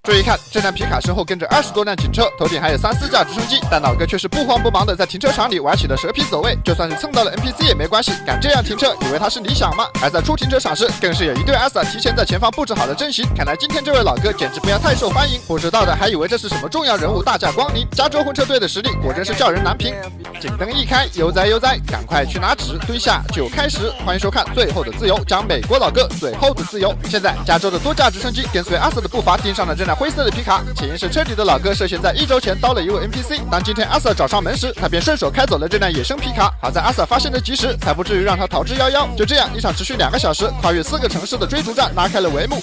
注意看，这辆皮卡身后跟着20多辆警车，头顶还有3、4架直升机，但老哥却是不慌不忙的在停车场里玩起了蛇皮走位，就算是蹭到了 NPC 也没关系，敢这样停车，以为他是理想吗？而在出停车场时，更是有一队阿 sa 提前在前方布置好了阵型，看来今天这位老哥简直不要太受欢迎，不知道的还以为这是什么重要人物大驾光临。加州婚车队的实力果真是叫人难评。警灯一开，悠哉悠哉，赶快去拿纸，蹲下就开始。欢迎收看《最后的自由》，讲美国老哥最后的自由。现在加州的多架直升机跟随阿 sa 的步伐盯上了这辆灰色的皮卡，起因是车底的老哥涉嫌在1周前刀了一位 NPC。当今天阿 sa 找上门时，他便顺手开走了这辆野生皮卡。好在阿 sa 发现的及时，才不至于让他逃之夭夭。就这样，一场持续2个小时、跨越4个城市的追逐战拉开了帷幕。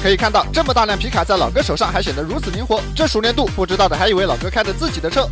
可以看到，这么大辆皮卡在老哥手上还显得如此灵活，这熟练度不知道的还以为老哥开着自己的车。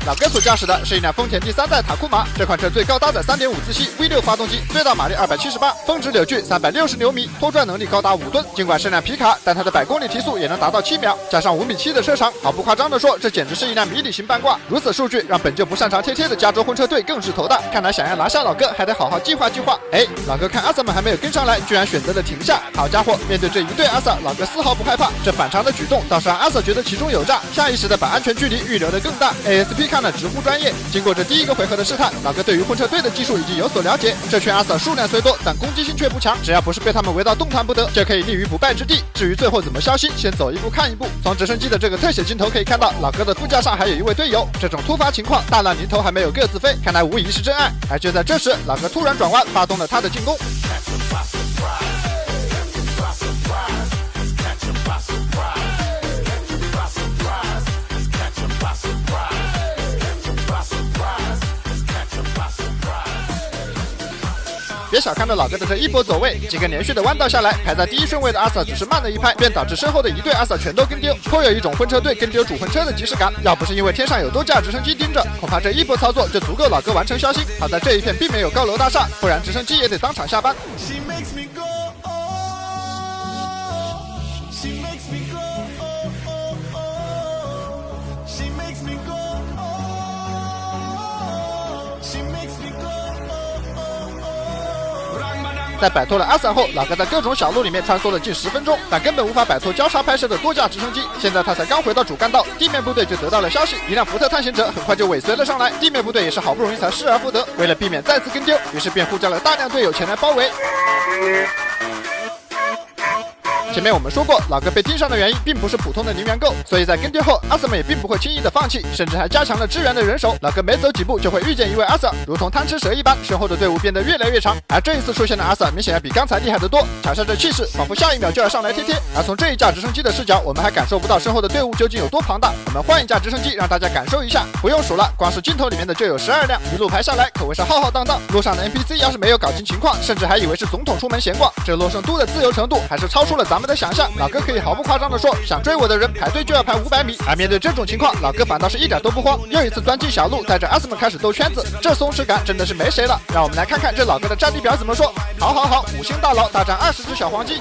老哥所驾驶的是一辆丰田第3代塔库马，这款车最高搭载 3.5 自吸 V6 发动机，最大马力278，峰值扭矩360牛米，拖拽能力高达5吨。尽管是辆皮卡，但它的100公里提速也能达到7秒，加上5.7米的车长，毫不夸张地说，这简直是一辆迷你型半挂。如此数据让本就不擅长贴贴的加州婚车队更是头大。看来想要拿下老哥，还得好好计划计划。老哥看阿 sa 们还没有跟上来，居然选择了停下。好家伙，面对这一队阿 sa， 老哥丝毫不害怕。这反常的举动倒是让阿 sa 觉得其中有诈，下意识的把安全距离预留得更大。ASP 看了直呼专业。经过这第1个回合的试探，老哥对于婚车队的技术已经有所了解。这群阿 sa 数量虽多，但攻击性却不强，只要不是被他们围到动弹不得，就可以立于不败之地。至于最后怎么消息，先走一步看一步。从直升机的这个特写镜头可以看到，老哥的副驾上还有一位队友。这种突发情况，大浪临头还没有各自飞，看来无疑是真爱。而就在这时，老哥突然转弯，发动了他的进攻。别小看了老哥的这一波走位，几个连续的弯道下来，排在第1顺位的阿 sa 只是慢了一拍，便导致身后的一队阿 sa 全都跟丢，颇有一种婚车队跟丢主婚车的即视感。要不是因为天上有多架直升机盯着，恐怕这一波操作就足够老哥完成消息。好在这一片并没有高楼大厦，不然直升机也得当场下班。在摆脱了阿 sa 后，老哥在各种小路里面穿梭了近10分钟，但根本无法摆脱交叉拍摄的多架直升机。现在他才刚回到主干道，地面部队就得到了消息，一辆福特探险者很快就尾随了上来，地面部队也是好不容易才失而复得。为了避免再次跟丢，于是便呼叫了大量队友前来包围。前面我们说过，老哥被盯上的原因并不是普通的零元购，所以在跟丢后，阿 sa 们也并不会轻易的放弃，甚至还加强了支援的人手。老哥每走几步就会遇见一位阿 sa， 如同贪吃蛇一般，身后的队伍变得越来越长。而这一次出现的阿 sa 明显要比刚才厉害得多，瞧下这气势，仿佛下一秒就要上来贴贴。而从这一架直升机的视角，我们还感受不到身后的队伍究竟有多庞大。我们换一架直升机让大家感受一下，不用数了，光是镜头里面的就有12辆，一路排下来可谓是浩浩荡荡。路上的 NPC 要是没有搞清情况，甚至还以为是总统出门闲逛。这洛圣都的自由程度还是超出了咱们的想象。老哥可以毫不夸张地说，想追我的人排队就要排500米。而面对这种情况，老哥反倒是一点都不慌，又一次钻进小路，带着阿 sa 们开始兜圈子，这松弛感真的是没谁了。让我们来看看这老哥的战力表怎么说。好，5星大佬大战20只小黄鸡。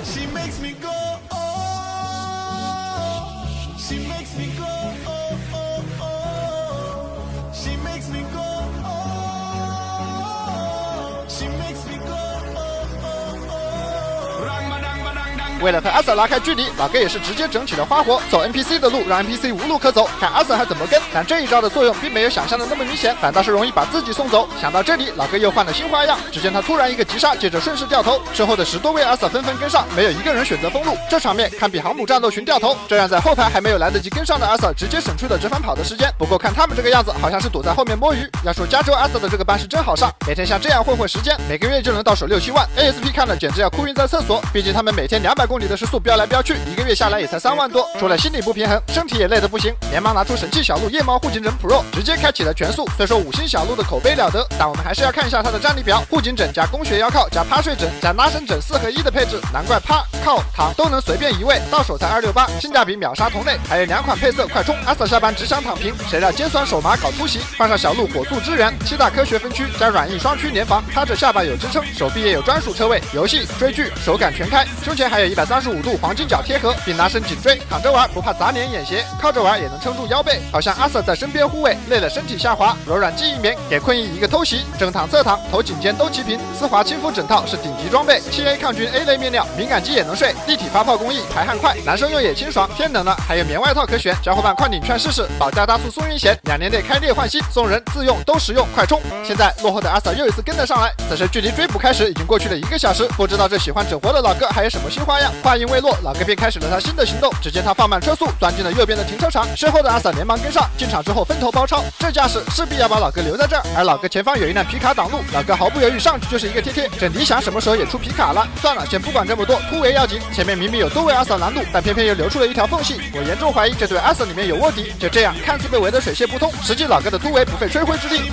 为了和阿 sa 拉开距离，老哥也是直接整起了花活，走 NPC 的路，让 NPC 无路可走，看阿 sa 还怎么跟。但这一招的作用并没有想象的那么明显，反倒是容易把自己送走。想到这里，老哥又换了新花样，只见他突然一个急刹，接着顺势掉头，身后的10多位阿 sa 纷纷跟上，没有一个人选择封路。这场面堪比航母战斗群掉头，这让在后排还没有来得及跟上的阿 sa 直接省去了折返跑的时间。不过看他们这个样子，好像是躲在后面摸鱼。要说加州阿 sa 的这个班是真好上，每天像这样混时间，每个月就能到手6、7万。ASP 看了简直要哭晕在厕所，毕竟他们每天200公公里的时速飙来飙去，1个月下来也才3万多。除了心理不平衡，身体也累得不行，连忙拿出神器小鹿夜猫护颈枕 Pro， 直接开启了全速。虽说5星小鹿的口碑了得，但我们还是要看一下它的战力表。护颈枕加供血腰靠加趴睡枕加拉伸枕4合1的配置，难怪趴、靠、躺都能随便移位，到手才268，性价比秒杀同类。还有2款配色快充，阿 Sir 下班只想躺平，谁料尖酸手麻搞突袭，换上小鹿火速支援，7大科学分区加软硬双区联防，趴着下巴有支撑，手臂也有专属车位，游戏追剧手感全开，胸前还有135度黄金角贴合，并拉伸颈椎，躺着玩不怕砸脸眼斜，靠着玩也能撑住腰背，好像阿 Sir 在身边护卫，累了身体下滑，柔软记忆棉给困意一个偷袭，正躺侧躺头颈肩都齐平，丝滑亲肤枕套是顶级装备，7A 抗菌 A 类面料，敏感肌也能睡，立体发泡工艺，排汗快，男生用也清爽。天冷了还有棉外套可选，小伙伴快点劝试试，保价大促送运险，2年内开裂换新，送人自用都实用，快充！现在落后的阿 Sir 又一次跟了上来，此时距离追捕开始已经过去了1个小时，不知道这喜欢整活的老哥还有什么新花样。话音未落，老哥便开始了他新的行动，只见他放慢车速，钻进了右边的停车场，身后的阿 Sir 连忙跟上，进场之后分头包抄，这架势势必要把老哥留在这儿，而老哥前方有一辆皮卡挡路，老哥毫不犹豫上去就是一个贴贴，这理想什么时候也出皮卡了？算了，先不管这么多，突围要紧，前面明明有多位阿 Sir 拦路，但偏偏又留出了一条缝隙，我严重怀疑这对阿 Sir 里面有卧底，就这样看似被围得水泄不通，实际老哥的突围不费吹灰之力。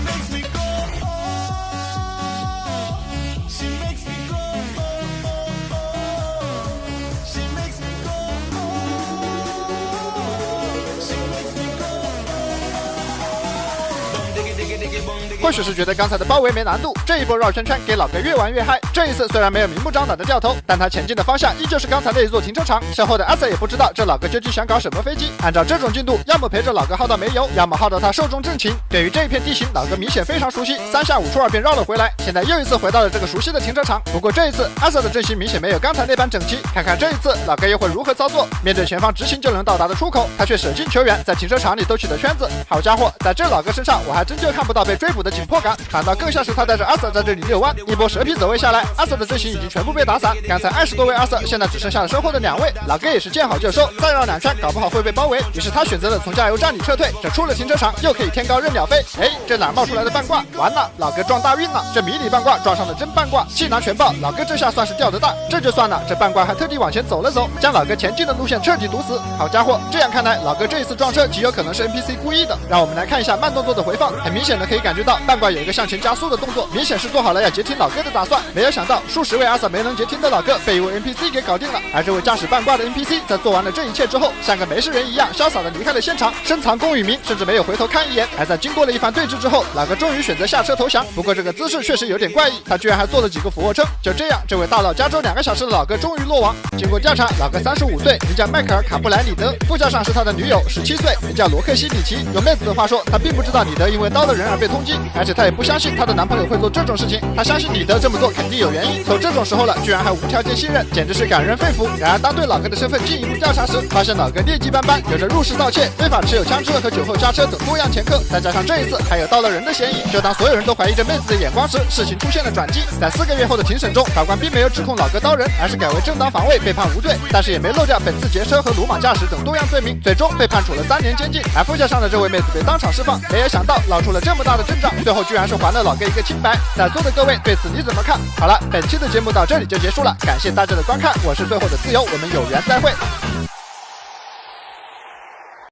或许是觉得刚才的包围没难度，这一波绕圈圈给老哥越玩越嗨。这一次虽然没有明目张胆的掉头，但他前进的方向依旧是刚才那一座停车场。身后的阿 Sir 也不知道这老哥究竟想搞什么飞机。按照这种进度，要么陪着老哥耗到没油，要么耗到他寿终正寝。对于这一片地形，老哥明显非常熟悉，3下5除2便绕了回来。现在又一次回到了这个熟悉的停车场，不过这一次阿 Sir 的阵型明显没有刚才那般整齐。看看这一次老哥又会如何操作？面对前方直行就能到达的出口，他却舍近求远，在停车场里兜起了圈子。好家伙，在这老哥身上我还真就看不到被追捕的紧迫感，反倒更像是他带着阿 Sir 在这里遛弯。一波蛇皮走位下来，阿 Sir 的阵型已经全部被打散，刚才20多位阿 Sir 现在只剩下了身后的2位，老哥也是见好就收，再绕2圈搞不好会被包围，于是他选择了从加油站里撤退，这出了停车场又可以天高任鸟飞。哎，这哪冒出来的半挂？完了，老哥撞大运了，这迷你半挂撞上了真半挂，气囊全爆，老哥这下算是掉得大。这就算了，这半挂还特地往前走了走，将老哥前进的路线彻底堵死。好家伙，这样看来老哥这一次撞车极有可能是 NPC 故意的。让我们来看一下慢动作的回放，很明显的可以感觉到半挂有一个向前加速的动作，明显是做好了要截停老哥的打算。没有想到数十位阿 Sir 没能截停的老哥被一位 NPC 给搞定了，而这位驾驶半挂的 NPC 在做完了这一切之后，像个没事人一样潇洒的离开了现场，深藏功与名，甚至没有回头看一眼。而在经过了一番对峙之后，老哥终于选择下车投降，不过这个姿势确实有点怪异，他居然还做了几个俯卧撑。就这样，这位大佬加州2个小时的老哥终于落网。经过调查，老哥35岁，名叫迈克尔·卡布莱里德，副驾上是他的女友17岁，名叫罗克西里奇。用妹子的话说，他并不知道李德因为刀的人而被通缉，而且他也不相信他的男朋友会做这种事情，他相信李德这么做肯定有原因，都这种时候了，居然还无条件信任，简直是感人肺腑。然而当对老哥的身份进一步调查时，发现老哥劣迹斑斑，有着入室盗窃、非法持有枪支和酒后驾车等多样前科，再加上这一次还有盗了人的嫌疑。就当所有人都怀疑着妹子的眼光时，事情出现了转机。在4个月后的庭审中，法官并没有指控老哥刀人，而是改为正当防卫，被判无罪，但是也没漏掉本次劫车和鲁莽驾驶等多样罪名，最终被判处了3年监禁。而副驾上的这位妹子被当场释放，没有想到闹出了这么大的阵仗，最后居然是还了老哥一个清白。在座的各位对此你怎么看？好了，本期的节目到这里就结束了，感谢大家的观看，我是最后的自由，我们有缘再会。